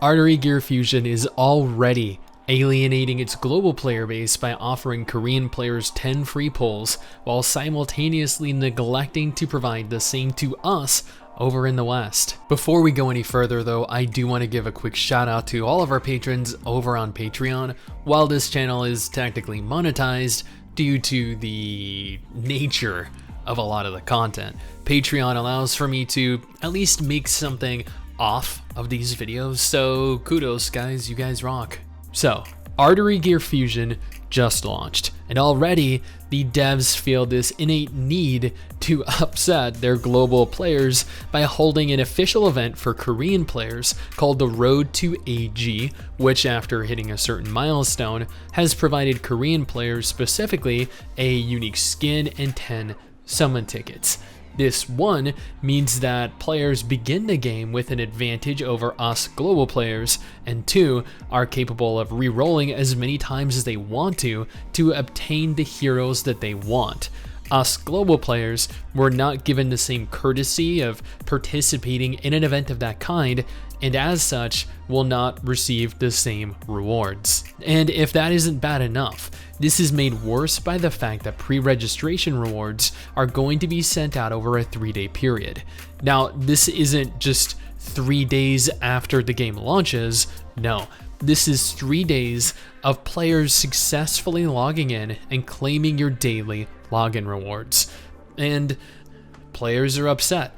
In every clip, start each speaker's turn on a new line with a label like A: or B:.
A: Artery Gear Fusion is already alienating its global player base by offering Korean players 10 free pulls while simultaneously neglecting to provide the same to us over in the West. Before we go any further though, I do want to give a quick shout out to all of our patrons over on Patreon. While this channel is technically monetized due to the nature of a lot of the content, Patreon allows for me to at least make something off of these videos, so kudos guys, you guys rock. So, Artery Gear Fusion just launched, and already the devs feel this innate need to upset their global players by holding an official event for Korean players called the Road to AG, which after hitting a certain milestone has provided Korean players specifically a unique skin and 10 summon tickets. This one means that players begin the game with an advantage over us global players, and 2 are capable of re-rolling as many times as they want to obtain the heroes that they want. Us global players were not given the same courtesy of participating in an event of that kind, and as such will not receive the same rewards. And if that isn't bad enough, this is made worse by the fact that pre-registration rewards are going to be sent out over a 3-day period. Now, this isn't just 3 days after the game launches, no. This is 3 days of players successfully logging in and claiming your daily login rewards. And players are upset.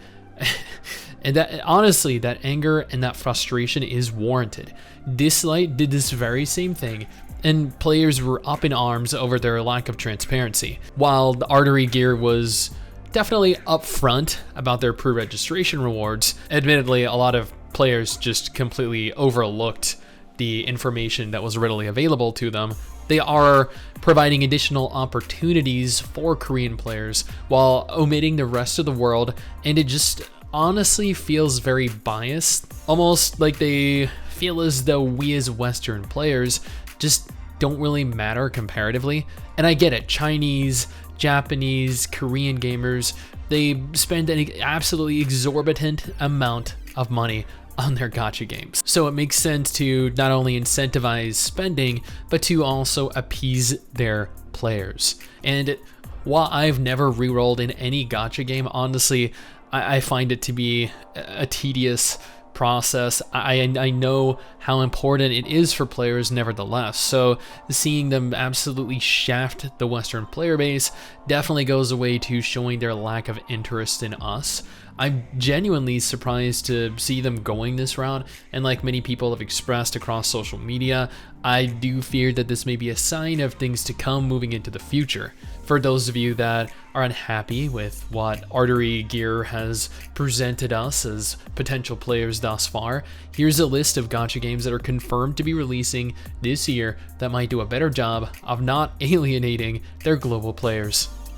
A: And that, honestly, that anger and that frustration is warranted. Dislight did this very same thing, and players were up in arms over their lack of transparency. While the Artery Gear was definitely upfront about their pre-registration rewards, admittedly, a lot of players just completely overlooked the information that was readily available to them. They are providing additional opportunities for Korean players while omitting the rest of the world, and it just honestly feels very biased, almost like they feel as though we as Western players just don't really matter comparatively. And I get it, Chinese, Japanese, Korean gamers, they spend an absolutely exorbitant amount of money on their gacha games. So it makes sense to not only incentivize spending, but to also appease their players. And while I've never re-rolled in any gacha game, honestly, I find it to be a tedious process. I know how important it is for players nevertheless, so seeing them absolutely shaft the Western player base definitely goes away to showing their lack of interest in us. I'm genuinely surprised to see them going this route, and like many people have expressed across social media, I do fear that this may be a sign of things to come moving into the future. For those of you that are unhappy with what Artery Gear has presented us as potential players thus far, here's a list of gacha games that are confirmed to be releasing this year that might do a better job of not alienating their global players.